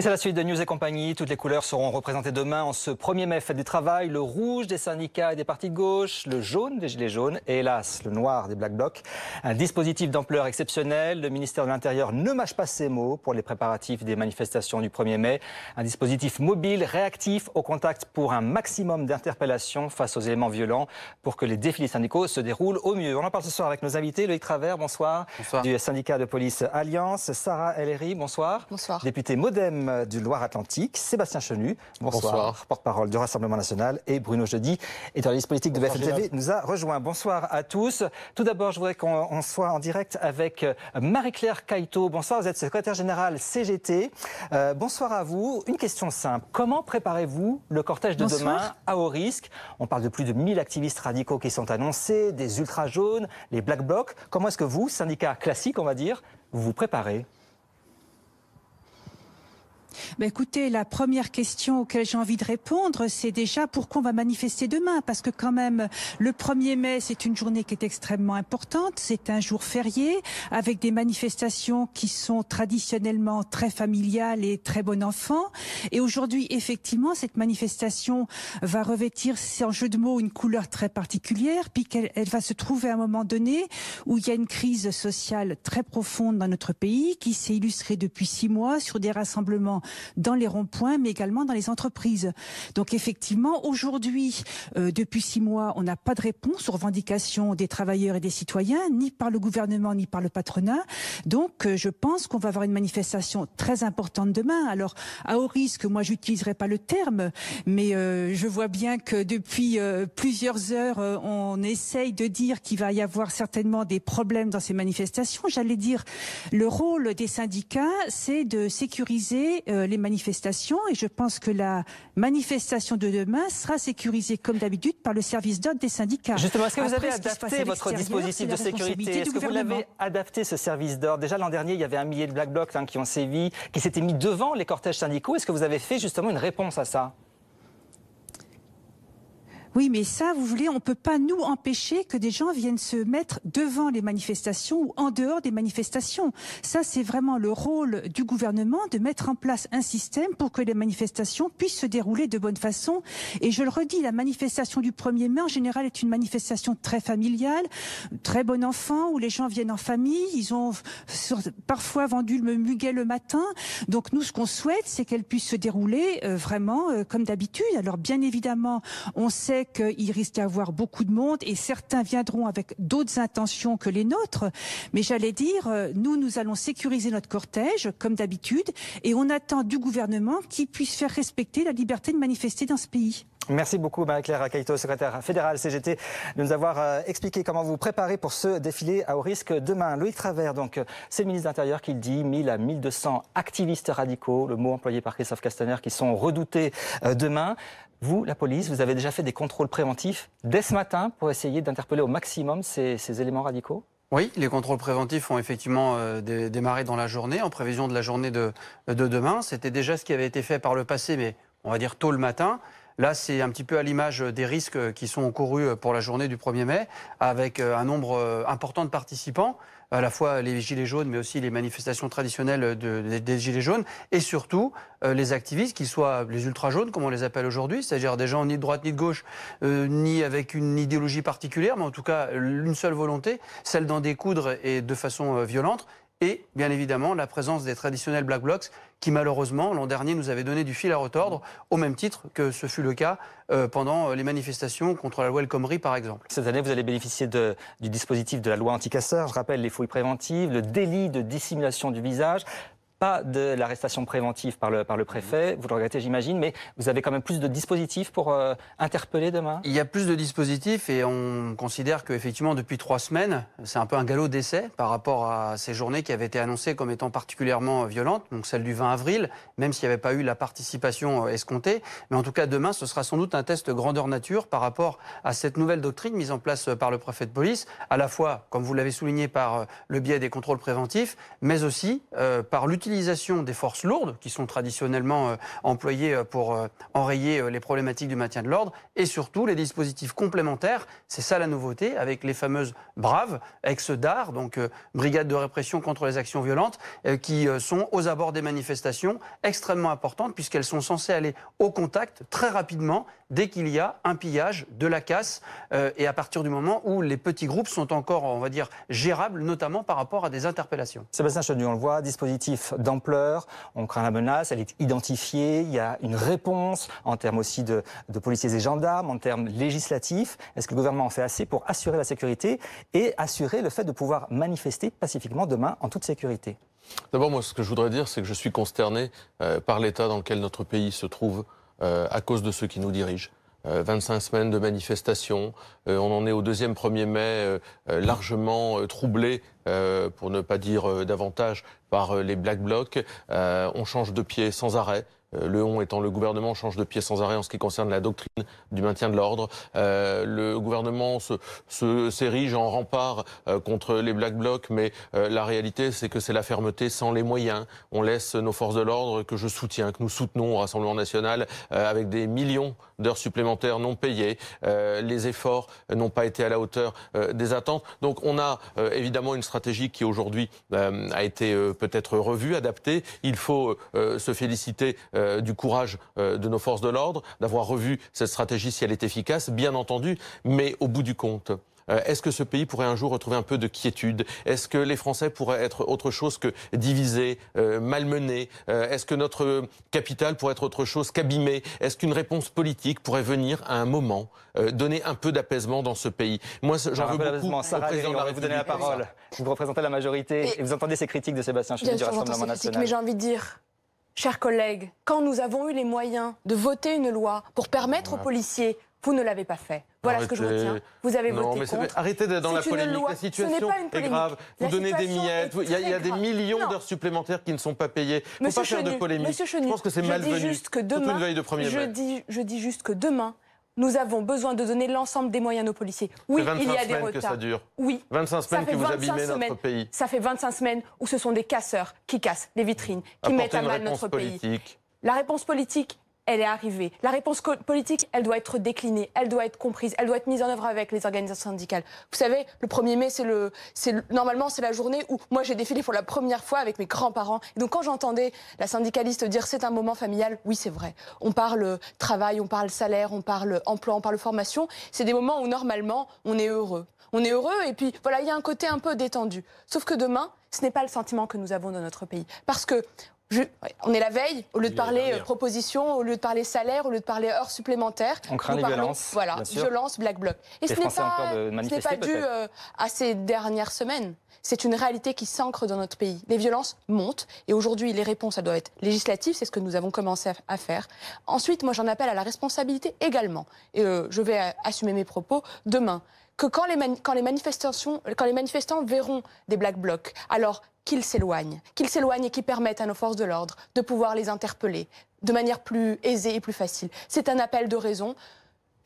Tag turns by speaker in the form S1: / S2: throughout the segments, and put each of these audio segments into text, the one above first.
S1: Et c'est la suite de News et compagnie. Toutes les couleurs seront représentées demain en ce 1er mai, fête du travail. Le rouge des syndicats et des partis de gauche, le jaune des gilets jaunes et hélas, le noir des Black Blocs. Un dispositif d'ampleur exceptionnelle. Le ministère de l'Intérieur ne mâche pas ses mots pour les préparatifs des manifestations du 1er mai. Un dispositif mobile, réactif, au contact pour un maximum d'interpellations face aux éléments violents pour que les défilés syndicaux se déroulent au mieux. On en parle ce soir avec nos invités. Loïc Travers, bonsoir.
S2: Bonsoir.
S1: Du syndicat de police Alliance. Sarah Ellery, bonsoir.
S3: Bonsoir.
S1: Député Modem du Loire-Atlantique, Sébastien Chenu, bonsoir, porte-parole du Rassemblement National, et Bruno Jeudi, éditorialiste politique de BFM TV, nous a rejoint. Bonsoir à tous. Tout d'abord, je voudrais qu'on soit en direct avec Marie-Claire Cailleteau. Bonsoir, vous êtes secrétaire générale CGT. Bonsoir à vous. Une question simple. Comment préparez-vous le cortège de demain à haut risque? On parle de plus de 1000 activistes radicaux qui sont annoncés, des ultras jaunes, les Black Blocs. Comment est-ce que vous, syndicat classique, on va dire, vous vous préparez?
S3: Écoutez, la première question auquel j'ai envie de répondre, c'est déjà pourquoi on va manifester demain. Parce que quand même, le 1er mai, c'est une journée qui est extrêmement importante. C'est un jour férié avec des manifestations qui sont traditionnellement très familiales et très bon enfant. Et aujourd'hui, effectivement, cette manifestation va revêtir, sans jeu de mots, une couleur très particulière, puis qu'elle va se trouver à un moment donné où il y a une crise sociale très profonde dans notre pays qui s'est illustrée depuis 6 mois sur des rassemblements dans les ronds-points, mais également dans les entreprises. Donc effectivement, aujourd'hui, depuis 6 mois, on n'a pas de réponse aux revendications des travailleurs et des citoyens, ni par le gouvernement, ni par le patronat. Donc je pense qu'on va avoir une manifestation très importante demain. Alors, à haut risque, moi, j'utiliserai pas le terme, mais je vois bien que depuis plusieurs heures, on essaye de dire qu'il va y avoir certainement des problèmes dans ces manifestations. J'allais dire, le rôle des syndicats, c'est de sécuriser les manifestations, et je pense que la manifestation de demain sera sécurisée comme d'habitude par le service d'ordre des syndicats.
S1: Justement, est-ce que vous avez adapté votre dispositif de sécurité? Est-ce que vous l'avez adapté, ce service d'ordre? Déjà l'an dernier, il y avait 1 millier de Black Blocs qui ont sévi, qui s'étaient mis devant les cortèges syndicaux. Est-ce que vous avez fait justement une réponse à ça?
S3: Oui, mais ça, vous voulez, on ne peut pas nous empêcher que des gens viennent se mettre devant les manifestations ou en dehors des manifestations. Ça, c'est vraiment le rôle du gouvernement de mettre en place un système pour que les manifestations puissent se dérouler de bonne façon. Et je le redis, la manifestation du 1er mai, en général, est une manifestation très familiale, très bon enfant, où les gens viennent en famille. Ils ont parfois vendu le muguet le matin. Donc nous, ce qu'on souhaite, c'est qu'elle puisse se dérouler vraiment comme d'habitude. Alors bien évidemment, on sait qu'il risque d'y avoir beaucoup de monde et certains viendront avec d'autres intentions que les nôtres. Mais j'allais dire, nous allons sécuriser notre cortège, comme d'habitude, et on attend du gouvernement qu'il puisse faire respecter la liberté de manifester dans ce pays.
S1: Merci beaucoup Marie-Claire Cailleteau, secrétaire fédérale CGT, de nous avoir expliqué comment vous préparez pour ce défilé à haut risque demain. Loïc Travers, donc, c'est le ministre de l'Intérieur qui le dit, 1000 à 1200 activistes radicaux, le mot employé par Christophe Castaner, qui sont redoutés demain. Vous, la police, vous avez déjà fait des contrôles préventifs dès ce matin pour essayer d'interpeller au maximum ces éléments radicaux?
S2: Oui, les contrôles préventifs ont effectivement démarré dans la journée, en prévision de la journée de demain. C'était déjà ce qui avait été fait par le passé, mais on va dire tôt le matin. Là, c'est un petit peu à l'image des risques qui sont encourus pour la journée du 1er mai, avec un nombre important de participants, à la fois les gilets jaunes, mais aussi les manifestations traditionnelles des gilets jaunes, et surtout les activistes, qu'ils soient les ultra jaunes, comme on les appelle aujourd'hui, c'est-à-dire des gens ni de droite ni de gauche, ni avec une idéologie particulière, mais en tout cas une seule volonté, celle d'en découdre et de façon violente. Et bien évidemment la présence des traditionnels Black Blocs qui malheureusement l'an dernier nous avaient donné du fil à retordre au même titre que ce fut le cas pendant les manifestations contre la loi El Khomri par exemple.
S1: Cette année vous allez bénéficier du dispositif de la loi anti-casseurs, je rappelle les fouilles préventives, le délit de dissimulation du visage. Pas de l'arrestation préventive par le préfet, vous le regrettez j'imagine, mais vous avez quand même plus de dispositifs pour interpeller demain?
S2: Il y a plus de dispositifs et on considère qu'effectivement depuis 3 semaines, c'est un peu un galop d'essai par rapport à ces journées qui avaient été annoncées comme étant particulièrement violentes, donc celle du 20 avril, même s'il n'y avait pas eu la participation escomptée. Mais en tout cas demain, ce sera sans doute un test grandeur nature par rapport à cette nouvelle doctrine mise en place par le préfet de police, à la fois, comme vous l'avez souligné, par le biais des contrôles préventifs, mais aussi par l'utilisation l'utilisation des forces lourdes, qui sont traditionnellement employées pour enrayer les problématiques du maintien de l'ordre, et surtout les dispositifs complémentaires, c'est ça la nouveauté, avec les fameuses BRAV, ex-DAR, donc Brigade de répression contre les actions violentes, qui sont aux abords des manifestations, extrêmement importantes, puisqu'elles sont censées aller au contact très rapidement, dès qu'il y a un pillage, de la casse, et à partir du moment où les petits groupes sont encore, on va dire, gérables, notamment par rapport à des interpellations.
S1: Sébastien Chenu, on le voit, dispositif d'ampleur, on craint la menace, elle est identifiée, il y a une réponse en termes aussi de policiers et gendarmes, en termes législatifs. Est-ce que le gouvernement en fait assez pour assurer la sécurité et assurer le fait de pouvoir manifester pacifiquement demain en toute sécurité?
S4: D'abord, moi, ce que je voudrais dire, c'est que je suis consterné par l'état dans lequel notre pays se trouve à cause de ceux qui nous dirigent. 25 semaines de manifestations, on en est au 1er mai largement troublé, pour ne pas dire davantage, par les Black Blocs. On change de pied sans arrêt. Le on étant le gouvernement change de pied sans arrêt en ce qui concerne la doctrine du maintien de l'ordre. Le gouvernement s'érige en rempart contre les Black Blocs, mais la réalité c'est que c'est la fermeté sans les moyens. On laisse nos forces de l'ordre que je soutiens, que nous soutenons au Rassemblement national, avec des millions d'heures supplémentaires non payées. Les efforts n'ont pas été à la hauteur des attentes. Donc on a évidemment une stratégie qui aujourd'hui a été peut-être revue, adaptée. Il faut se féliciter du courage de nos forces de l'ordre, d'avoir revu cette stratégie si elle est efficace, bien entendu, mais au bout du compte, est-ce que ce pays pourrait un jour retrouver un peu de quiétude? Est-ce que les Français pourraient être autre chose que divisés, malmenés? Est-ce que notre capitale pourrait être autre chose qu'abîmée? Est-ce qu'une réponse politique pourrait venir à un moment donner un peu d'apaisement dans ce pays? Moi, j'en veux beaucoup au
S1: Sarah
S4: président de la
S1: République. Vous donner la parole. Vous représentez la majorité et vous entendez ces critiques de Sébastien Chenu du Rassemblement national.
S5: Mais j'ai envie de dire, chers collègues, quand nous avons eu les moyens de voter une loi pour permettre aux policiers, vous ne l'avez pas fait. Voilà ce que je retiens. Vous avez voté contre.
S4: Arrêtez d'être dans la polémique.
S5: Loi.
S4: La situation est grave. Vous donnez des miettes. Il y a des millions d'heures supplémentaires qui ne sont pas payées. Il ne faut pas faire de polémique.
S5: Monsieur Chenu,
S4: je pense que c'est malvenu. Toute une veille de 1er mai.
S5: Je dis juste que demain, nous avons besoin de donner l'ensemble des moyens à nos policiers. Oui, il y a des retards.
S4: Que ça dure.
S5: Oui.
S4: 25 semaines que vous abîmez notre pays.
S5: Ça fait 25 semaines où ce sont des casseurs qui cassent les vitrines, qui mettent à mal notre pays. La réponse politique, elle est arrivée. La réponse politique, elle doit être déclinée, elle doit être comprise, elle doit être mise en œuvre avec les organisations syndicales. Vous savez, le 1er mai, normalement, c'est la journée où moi j'ai défilé pour la première fois avec mes grands-parents. Et donc quand j'entendais la syndicaliste dire c'est un moment familial, oui c'est vrai. On parle travail, on parle salaire, on parle emploi, on parle formation. C'est des moments où normalement on est heureux. On est heureux et puis voilà, il y a un côté un peu détendu. Sauf que demain, ce n'est pas le sentiment que nous avons dans notre pays. Parce que on est la veille, au lieu de parler proposition, au lieu de parler salaire, au lieu de parler heures supplémentaires.
S1: On craint les violences.
S5: Voilà, violence, Black Bloc. Et ce n'est pas dû à ces dernières semaines. C'est une réalité qui s'ancre dans notre pays. Les violences montent et aujourd'hui, les réponses, elles doivent être législatives. C'est ce que nous avons commencé à faire. Ensuite, moi, j'en appelle à la responsabilité également. Et je vais assumer mes propos demain. Que quand les manifestants verront des Black Blocs, alors qu'ils s'éloignent et qu'ils permettent à nos forces de l'ordre de pouvoir les interpeller de manière plus aisée et plus facile. C'est un appel de raison.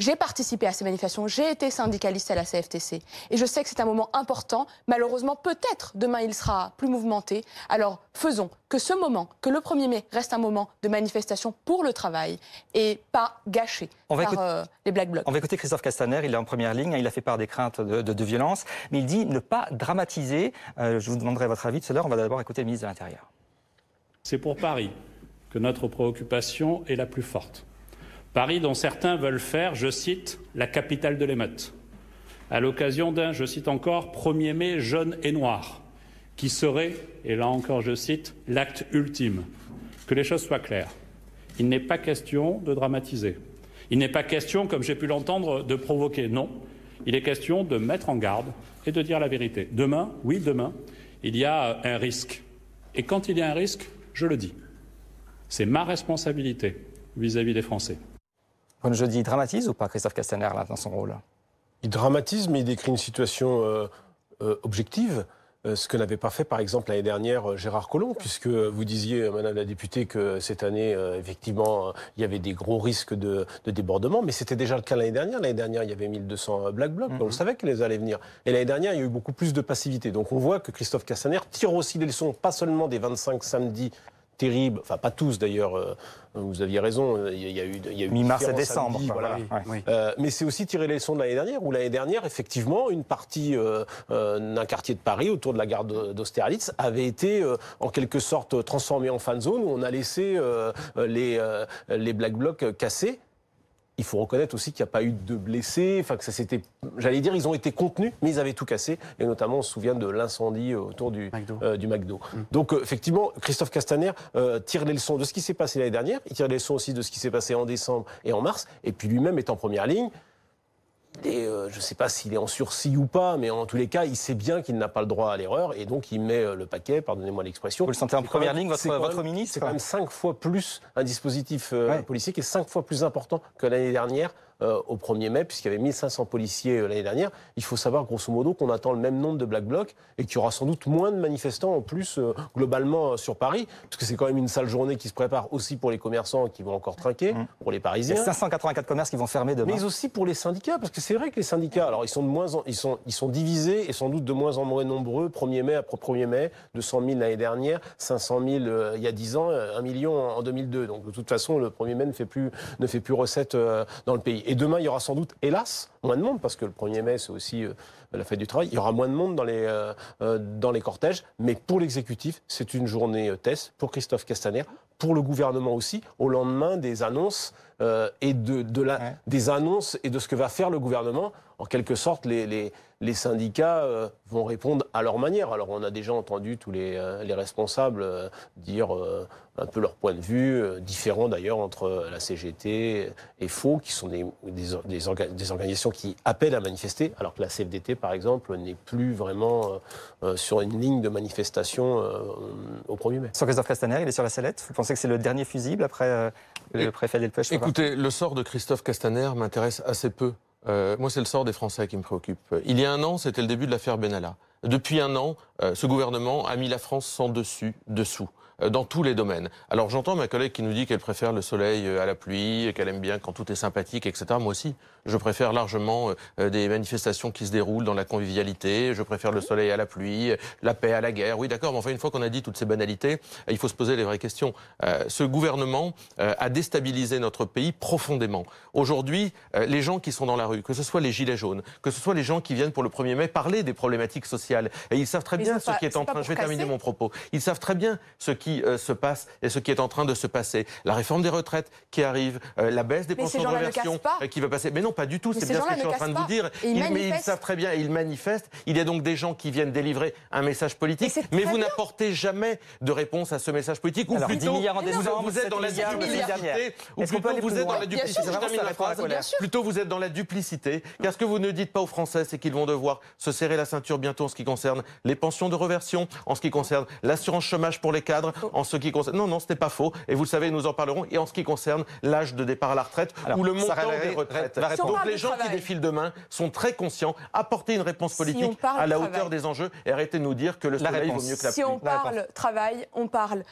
S5: J'ai participé à ces manifestations, j'ai été syndicaliste à la CFTC et je sais que c'est un moment important. Malheureusement, peut-être demain il sera plus mouvementé. Alors faisons que ce moment, que le 1er mai reste un moment de manifestation pour le travail et pas gâché par les Black Blocs.
S1: On va écouter Christophe Castaner, il est en première ligne, il a fait part des craintes de violence, mais il dit ne pas dramatiser. Je vous demanderai votre avis tout à l'heure, on va d'abord écouter le ministre de l'Intérieur.
S6: C'est pour Paris que notre préoccupation est la plus forte. Paris dont certains veulent faire, je cite, la capitale de l'émeute, à l'occasion d'un, je cite encore, 1er mai jaune et noir, qui serait, et là encore je cite, l'acte ultime. Que les choses soient claires. Il n'est pas question de dramatiser. Il n'est pas question, comme j'ai pu l'entendre, de provoquer. Non, il est question de mettre en garde et de dire la vérité. Demain, oui, demain, il y a un risque. Et quand il y a un risque, je le dis. C'est ma responsabilité vis-à-vis des Français.
S1: Je dis, il dramatise ou pas, Christophe Castaner, là, dans son rôle?
S7: Il dramatise, mais il décrit une situation objective. ce que n'avait pas fait, par exemple, l'année dernière, Gérard Collomb, puisque vous disiez, Madame la députée, que cette année, effectivement, il y avait des gros risques de débordement, mais c'était déjà le cas l'année dernière. L'année dernière, il y avait 1200 Black Blocs, on le savait qu'elles allaient venir. Et l'année dernière, il y a eu beaucoup plus de passivité. Donc on voit que Christophe Castaner tire aussi les leçons, pas seulement des 25 samedis terribles, enfin pas tous d'ailleurs, vous aviez raison, il y a eu
S1: mi-mars et décembre.
S7: Voilà. Mais c'est aussi tirer les leçons de l'année dernière, où l'année dernière, effectivement, une partie d'un quartier de Paris, autour de la gare d'Austerlitz, avait été en quelque sorte transformée en fan zone, où on a laissé les Black Blocs cassés. Il faut reconnaître aussi qu'il n'y a pas eu de blessés, enfin que ça s'était, j'allais dire, ils ont été contenus, mais ils avaient tout cassé, et notamment on se souvient de l'incendie autour du McDo. Donc effectivement, Christophe Castaner tire les leçons de ce qui s'est passé l'année dernière, il tire les leçons aussi de ce qui s'est passé en décembre et en mars, et puis lui-même est en première ligne. Et je ne sais pas s'il est en sursis ou pas, mais en tous les cas, il sait bien qu'il n'a pas le droit à l'erreur, et donc il met le paquet, pardonnez-moi l'expression.
S1: Vous le sentez en première ligne, votre ministre ?
S7: C'est quand même 5 fois plus un dispositif policier qui est 5 fois plus important que l'année dernière. Au 1er mai, puisqu'il y avait 1500 policiers l'année dernière. Il faut savoir, grosso modo, qu'on attend le même nombre de Black Blocs et qu'il y aura sans doute moins de manifestants en plus, globalement, sur Paris, parce que c'est quand même une sale journée qui se prépare aussi pour les commerçants qui vont encore trinquer, pour les Parisiens.
S1: Il y a 584 commerces qui vont fermer demain.
S7: Mais aussi pour les syndicats, parce que c'est vrai que les syndicats, alors ils sont divisés et sans doute de moins en moins nombreux, 1er mai après 1er mai, 200 000 l'année dernière, 500 000 il y a 10 ans, 1 million en 2002. Donc de toute façon, le 1er mai ne fait plus recette dans le pays. Et demain, il y aura sans doute, hélas, moins de monde, parce que le 1er mai, c'est aussi la fête du travail. Il y aura moins de monde dans les cortèges, mais pour l'exécutif, c'est une journée test, pour Christophe Castaner, pour le gouvernement aussi, au lendemain des annonces des annonces et de ce que va faire le gouvernement. En quelque sorte, les syndicats vont répondre à leur manière. Alors, on a déjà entendu tous les responsables dire un peu leur point de vue, différent d'ailleurs entre la CGT et FO, qui sont des organisations qui appellent à manifester, alors que la CFDT, par exemple, n'est plus vraiment sur une ligne de manifestation au 1er mai.
S1: Sur Christophe Castaner, il est sur la sellette. Vous pensez que c'est le dernier fusible après le préfet Delpech?
S4: Écoutez, le sort de Christophe Castaner m'intéresse assez peu. Moi, c'est le sort des Français qui me préoccupe. Il y a un an, c'était le début de l'affaire Benalla. Depuis un an, ce gouvernement a mis la France sans dessus, dessous, dans tous les domaines. Alors j'entends ma collègue qui nous dit qu'elle préfère le soleil à la pluie, qu'elle aime bien quand tout est sympathique, etc. Moi aussi, je préfère largement des manifestations qui se déroulent dans la convivialité, je préfère le soleil à la pluie, la paix à la guerre. Oui, d'accord, mais enfin, une fois qu'on a dit toutes ces banalités, il faut se poser les vraies questions. Ce gouvernement a déstabilisé notre pays profondément. Aujourd'hui, les gens qui sont dans la rue, que ce soit les gilets jaunes, que ce soit les gens qui viennent pour le 1er mai parler des problématiques sociales, et ils savent très bien ce qui est en train... Je vais terminer mon propos. Ils savent très bien ce qui se passe et ce qui est en train de se passer. La réforme des retraites qui arrive, la baisse des pensions de réversion qui va passer. Mais non, pas du tout, c'est bien ce que je suis en train de vous dire. Mais ils savent très bien, et ils manifestent. Il y a donc des gens qui viennent délivrer un message politique, mais vous n'apportez jamais de réponse à ce message politique. Ou plutôt,
S1: 10 milliards en décembre,
S4: vous êtes dans la duplicité. Ou plutôt, vous êtes dans la duplicité. Plutôt, vous êtes dans la duplicité. Car ce que vous ne dites pas aux Français, c'est qu'ils vont devoir se serrer la ceinture bientôt en ce qui concerne les pensions de réversion, en ce qui concerne l'assurance chômage pour les cadres, en ce qui concerne... Non, ce n'est pas faux. Et vous le savez, nous en parlerons. Et en ce qui concerne l'âge de départ à la retraite ou le montant des retraites. Donc les gens qui défilent demain sont très conscients. Apportez une réponse politique à la hauteur des enjeux et arrêtez de nous dire que le soleil vaut mieux que la pluie.
S5: Si on parle travail, on parle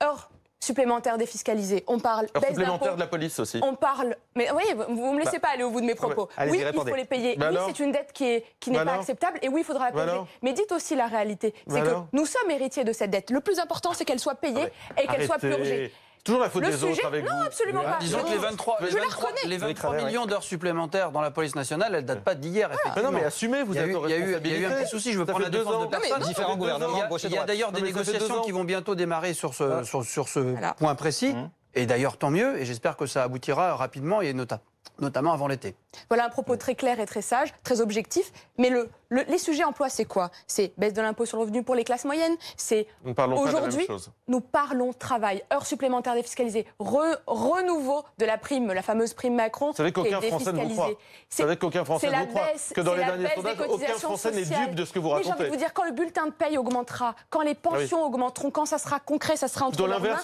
S5: heures supplémentaires défiscalisées, on parle baisse
S4: supplémentaire de la police aussi.
S5: On parle... Mais oui, vous me laissez pas aller au bout de mes propos. Oui, il faut les payer. Oui, c'est une dette qui n'est pas acceptable. Et oui, il faudra la payer. Mais dites aussi la réalité. C'est que nous sommes héritiers de cette dette. Le plus important, c'est qu'elle soit payée et qu'elle soit purgée.
S4: Toujours la faute des autres avec vous.
S5: Non, absolument pas.
S2: Disons que les 23 millions d'heures supplémentaires dans la police nationale, elles ne datent pas d'hier.
S4: Non, mais assumez, vous êtes aux responsabilités.
S2: Il y a eu un petit souci, je veux prendre la défense de personne.
S1: Différents gouvernements.
S2: Il y a d'ailleurs des négociations qui vont bientôt démarrer sur ce point précis. Et d'ailleurs, tant mieux. Et j'espère que ça aboutira rapidement et notamment avant l'été.
S5: Voilà un propos très clair et très sage, très objectif. Mais les sujets emploi, c'est quoi? C'est baisse de l'impôt sur le revenu pour les classes moyennes. C'est aujourd'hui, nous parlons travail, heures supplémentaires défiscalisées, renouveau de la prime, la fameuse prime Macron.
S4: Vous savez qu'aucun Français ne vous croit. Vous savez qu'aucun Français ne vous croit. Que dans les derniers sondages, aucun Français n'est dupe de ce que vous racontez.
S5: Mais j'ai envie de vous dire, quand le bulletin de paye augmentera, quand les pensions augmenteront, quand ça sera concret, ça sera entre
S4: leurs mains.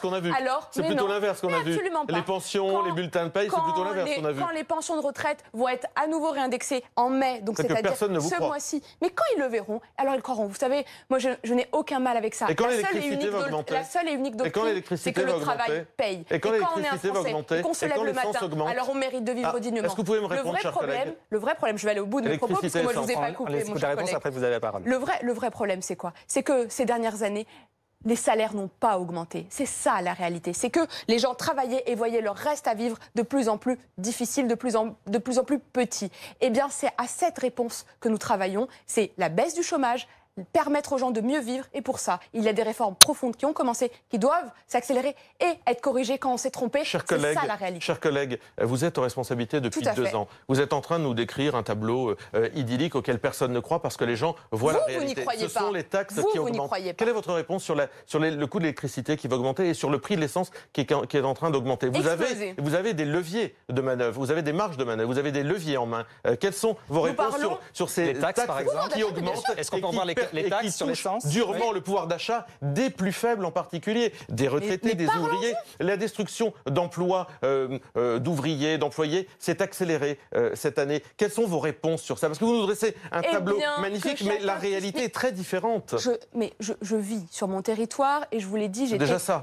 S4: C'est plutôt l'inverse qu'on a vu.
S5: Absolument pas.
S4: Les pensions, les bulletins de paye, c'est plutôt l'inverse qu'on a vu.
S5: Quand les pensions de retraite vont vont être à nouveau réindexés en mai, donc c'est-à-dire ce mois-ci. Mais quand ils le verront, alors ils croiront. Vous savez, moi je n'ai aucun mal avec ça.
S4: Et quand l'électricité va augmenter,
S5: la seule et unique doctrine, c'est que le travail paye.
S4: Et quand
S5: on est un Français, qu'on se lève le matin, alors on mérite de vivre dignement.
S4: Est-ce que vous pouvez me répondre, cher collègue ?
S5: Le vrai problème, je vais aller au bout de mes propos, parce que moi je ne vous ai pas coupé, mon cher collègue.
S1: Après vous avez la parole.
S5: Le vrai problème, c'est quoi? C'est que ces dernières années, les salaires n'ont pas augmenté. C'est ça la réalité. C'est que les gens travaillaient et voyaient leur reste à vivre de plus en plus difficile, de plus en plus petit. Eh bien, c'est à cette réponse que nous travaillons. C'est la baisse du chômage, permettre aux gens de mieux vivre. Et pour ça, il y a des réformes profondes qui ont commencé, qui doivent s'accélérer et être corrigées quand on s'est trompé. C'est ça la réalité.
S4: Chers collègues, vous êtes aux responsabilités depuis 2 ans. Vous êtes en train de nous décrire un tableau idyllique auquel personne ne croit parce que les gens voient la réalité.
S5: Vous n'y croyez pas.
S4: Ce sont les taxes qui augmentent. Quelle est votre réponse sur le coût de l'électricité qui va augmenter et sur le prix de l'essence qui est en train d'augmenter? Vous avez des leviers de manœuvre, vous avez des marges de manœuvre, vous avez des leviers en main. Quelles sont vos réponses sur ces taxes par exemple, qui augmentent?
S1: Est-ce qu'on peut voir les taxes sur l'essence
S4: durement le pouvoir d'achat des plus faibles en particulier, des retraités, des ouvriers. La destruction d'emplois, d'ouvriers, d'employés s'est accélérée cette année. Quelles sont vos réponses sur ça? Parce que vous nous dressez un tableau magnifique, mais la réalité est très différente.
S5: Je vis sur mon territoire et je vous l'ai dit,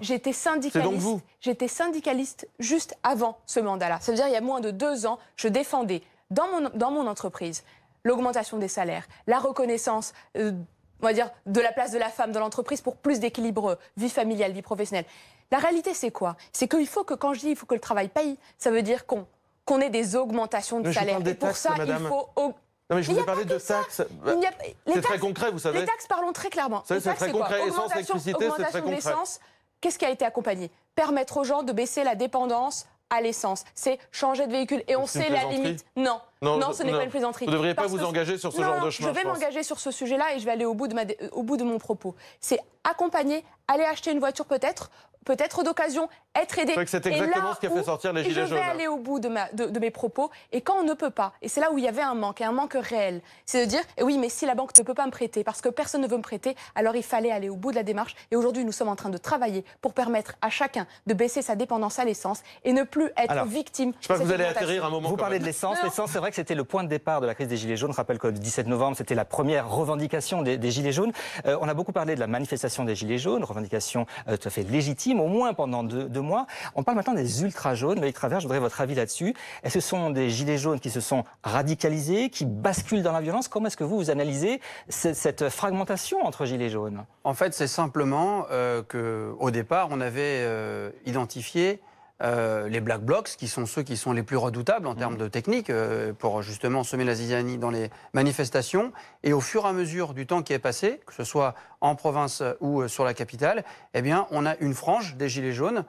S5: j'étais syndicaliste. J'étais syndicaliste juste avant ce mandat-là. Ça veut dire il y a moins de 2 ans, je défendais dans mon entreprise l'augmentation des salaires, la reconnaissance on va dire, de la place de la femme dans l'entreprise pour plus d'équilibre vie familiale, vie professionnelle. La réalité, c'est quoi? C'est qu'il faut que, quand je dis il faut que le travail paye, ça veut dire qu'on ait des augmentations de salaire. Et pour ça, il faut...
S4: Non mais je vous ai parlé de taxes. C'est très concret, vous savez.
S5: Les taxes, parlons très clairement.
S4: C'est très concret. Essence, électricité, c'est très concret.
S5: L'essence, qu'est-ce qui a été accompagné? Permettre aux gens de baisser la dépendance à l'essence. C'est changer de véhicule. Et on sait la limite. Non, ce n'est pas une plaisanterie.
S4: Vous ne devriez pas vous engager sur ce genre de chemin.
S5: Je vais m'engager sur ce sujet-là et je vais aller au bout de mon propos. C'est accompagner, aller acheter une voiture peut-être d'occasion, être aidé.
S4: C'est exactement ce qui a fait sortir les gilets jaunes.
S5: Je vais aller au bout de mes propos. Et quand on ne peut pas, et c'est là où il y avait un manque réel, c'est de dire, oui, mais si la banque ne peut pas me prêter, parce que personne ne veut me prêter, alors il fallait aller au bout de la démarche. Et aujourd'hui, nous sommes en train de travailler pour permettre à chacun de baisser sa dépendance à l'essence et ne plus être victime.
S4: Je sais pas que vous allez atterrir un moment.
S1: Vous parlez de l'essence. L'essence, c'est vrai que c'était le point de départ de la crise des Gilets jaunes. Je rappelle que le 17 novembre, c'était la première revendication des Gilets jaunes. On a beaucoup parlé de la manifestation des Gilets jaunes, revendication tout à fait légitime, au moins pendant 2 mois. On parle maintenant des ultra-jaunes. Loïc Travers, je voudrais votre avis là-dessus. Est-ce que ce sont des Gilets jaunes qui se sont radicalisés, qui basculent dans la violence? Comment est-ce que vous analysez cette fragmentation entre Gilets jaunes?
S2: En fait, c'est simplement qu'au départ, on avait identifié les Black Blocs, qui sont ceux qui sont les plus redoutables en termes de technique, pour justement semer la zizanie dans les manifestations. Et au fur et à mesure du temps qui est passé, que ce soit en province ou sur la capitale, eh bien, on a une frange des Gilets jaunes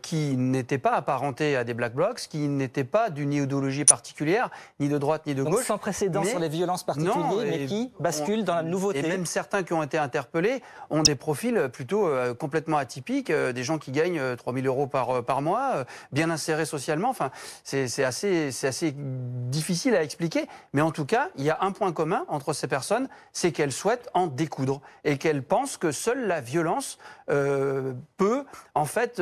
S2: qui n'était pas apparenté à des Black Blocs, qui n'était pas d'une idéologie particulière, ni de droite ni de gauche.
S1: Sans précédent sur les violences particulières, mais qui basculent dans la nouveauté.
S2: Et même certains qui ont été interpellés ont des profils plutôt complètement atypiques, des gens qui gagnent 3 000 euros par mois, bien insérés socialement. Enfin, c'est assez difficile à expliquer, mais en tout cas, il y a un point commun entre ces personnes, c'est qu'elles souhaitent en découdre et qu'elles pensent que seule la violence peut, en fait,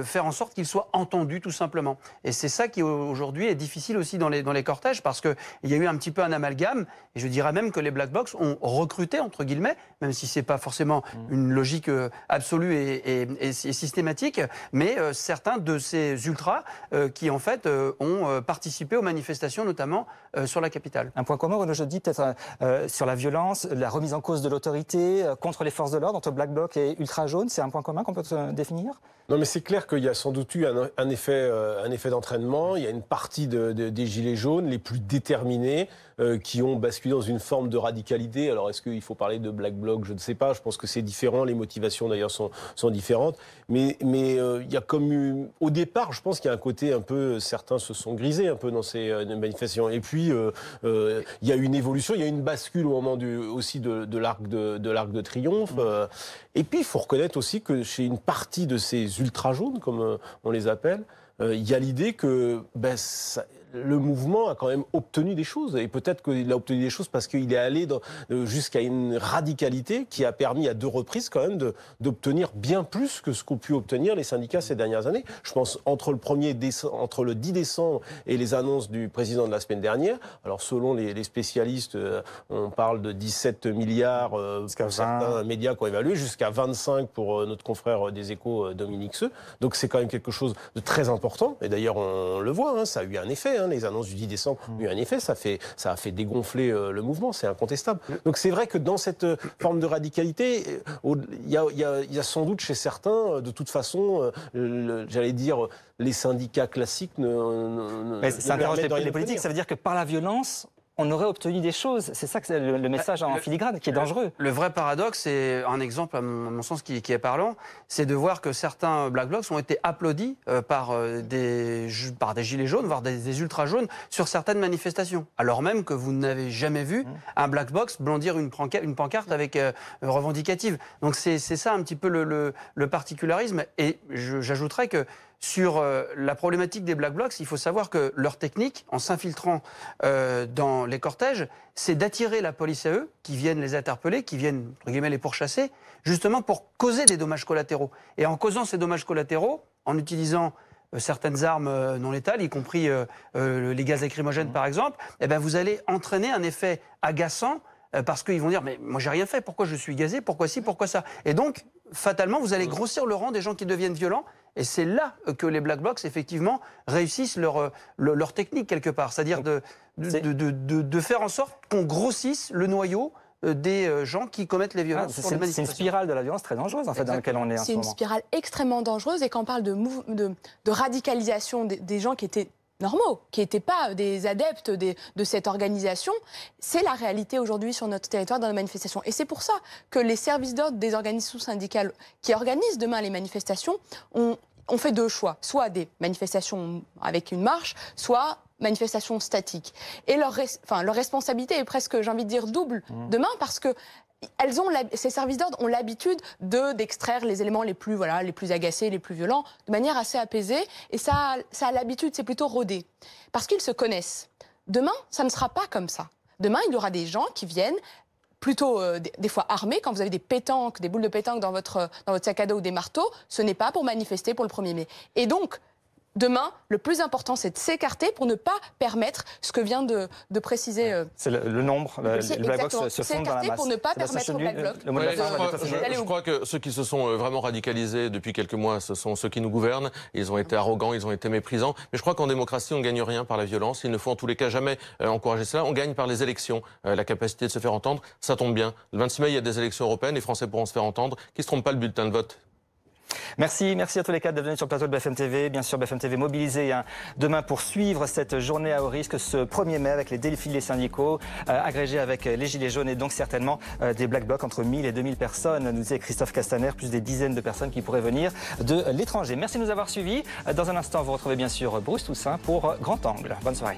S2: faire en sorte qu'ils soient entendus, tout simplement. Et c'est ça qui, aujourd'hui, est difficile aussi dans les cortèges, parce qu'il y a eu un petit peu un amalgame, et je dirais même que les Black Blocs ont recruté, entre guillemets, même si c'est pas forcément une logique absolue et systématique, mais certains de ces ultras qui, en fait, ont participé aux manifestations, notamment sur la capitale.
S1: Un point commun, Renaud Jody, peut-être sur la violence, la remise en cause de l'autorité contre les forces de l'ordre, entre Black Bloc et Ultra Jaune, c'est un point commun qu'on peut définir?
S7: Non, mais c'est clair qu'il y a sans doute eu un effet d'entraînement. Il y a une partie des Gilets jaunes, les plus déterminés, qui ont basculé dans une forme de radicalité. Alors, est-ce qu'il faut parler de Black Bloc? Je ne sais pas. Je pense que c'est différent. Les motivations, d'ailleurs, sont différentes. Mais il y a comme eu... Au départ, je pense qu'il y a un côté un peu... Certains se sont grisés un peu dans ces manifestations. Et puis, il y a une évolution. Il y a une bascule au moment aussi de l'Arc de Triomphe. Et puis, il faut reconnaître aussi que chez une partie de ces ultra-jaunes, comme on les appelle, il y a l'idée que le mouvement a quand même obtenu des choses. Et peut-être qu'il a obtenu des choses parce qu'il est allé jusqu'à une radicalité qui a permis à 2 reprises quand même d'obtenir bien plus que ce qu'ont pu obtenir les syndicats ces dernières années. Je pense entre le 10 décembre et les annonces du président de la semaine dernière, alors selon les spécialistes, on parle de 17 milliards pour certains médias qui ont évalué, jusqu'à 25 pour notre confrère des Échos, Dominique Seux. Donc c'est quand même quelque chose de très important. Et d'ailleurs, on le voit, ça a eu un effet. Les annonces du 10 décembre ont eu un effet. Ça a fait dégonfler le mouvement, c'est incontestable. Donc c'est vrai que dans cette forme de radicalité, il y a sans doute chez certains, de toute façon, j'allais dire, les syndicats classiques
S1: Mais ça interroge les politiques, ça veut dire que par la violence, on aurait obtenu des choses. C'est ça que c'est le message en filigrane qui est dangereux.
S2: Le vrai paradoxe, c'est un exemple, à mon sens, qui est parlant, c'est de voir que certains Black Blocs ont été applaudis par des gilets jaunes, voire des ultra jaunes, sur certaines manifestations. Alors même que vous n'avez jamais vu un Black Bloc brandir une pancarte avec revendicative. Donc c'est ça un petit peu le particularisme. Et j'ajouterais que sur la problématique des Black Blocs, il faut savoir que leur technique, en s'infiltrant dans les cortèges, c'est d'attirer la police à eux, qui viennent les interpeller, qui viennent, entre guillemets, les pourchasser, justement pour causer des dommages collatéraux. Et en causant ces dommages collatéraux, en utilisant certaines armes non létales, y compris les gaz lacrymogènes par exemple, eh ben, vous allez entraîner un effet agaçant parce qu'ils vont dire « mais moi j'ai rien fait, pourquoi je suis gazé, pourquoi ci, pourquoi ça ?» Et donc, fatalement, vous allez grossir le rang des gens qui deviennent violents. Et c'est là que les Black Blocs, effectivement, réussissent leur technique quelque part. C'est-à-dire de faire en sorte qu'on grossisse le noyau des gens qui commettent les violences sur les manifestations.
S1: C'est une spirale de la violence très dangereuse, en fait, dans laquelle on est en ce moment.
S5: C'est une spirale extrêmement dangereuse. Et quand on parle de radicalisation des gens qui étaient normaux, qui n'étaient pas des adeptes de cette organisation, c'est la réalité aujourd'hui sur notre territoire dans les manifestations. Et c'est pour ça que les services d'ordre des organisations syndicales qui organisent demain les manifestations ont fait 2 choix. Soit des manifestations avec une marche, soit manifestations statiques. Et leur responsabilité est presque, j'ai envie de dire, double demain, parce que ces services d'ordre ont l'habitude d'extraire les éléments les plus agacés, les plus violents, de manière assez apaisée. Et ça a l'habitude, c'est plutôt rodé. Parce qu'ils se connaissent. Demain, ça ne sera pas comme ça. Demain, il y aura des gens qui viennent plutôt des fois armés. Quand vous avez des pétanques, des boules de pétanque dans votre sac à dos ou des marteaux, ce n'est pas pour manifester pour le 1er mai. Et donc, demain, le plus important, c'est de s'écarter pour ne pas permettre ce que vient de préciser.
S1: C'est le nombre. Les Black Blocs se fondent dans la masse.
S5: Pour ne pas permettre aux Black Blocs.
S4: Je crois que ceux qui se sont vraiment radicalisés depuis quelques mois, ce sont ceux qui nous gouvernent. Ils ont été arrogants, ils ont été méprisants. Mais je crois qu'en démocratie, on ne gagne rien par la violence. Il ne faut en tous les cas jamais encourager cela. On gagne par les élections, la capacité de se faire entendre. Ça tombe bien. Le 26 mai, il y a des élections européennes. Les Français pourront se faire entendre. Qui ne se trompe pas le bulletin de vote.
S1: Merci à tous les 4 de venir sur le plateau de BFM TV. Bien sûr, BFM TV mobilisé demain pour suivre cette journée à haut risque, ce 1er mai avec les défilés syndicaux, agrégés avec les Gilets jaunes et donc certainement des Black Blocs entre 1000 et 2000 personnes, nous disait Christophe Castaner, plus des dizaines de personnes qui pourraient venir de l'étranger. Merci de nous avoir suivis. Dans un instant, vous retrouvez bien sûr Bruce Toussaint pour Grand Angle. Bonne soirée.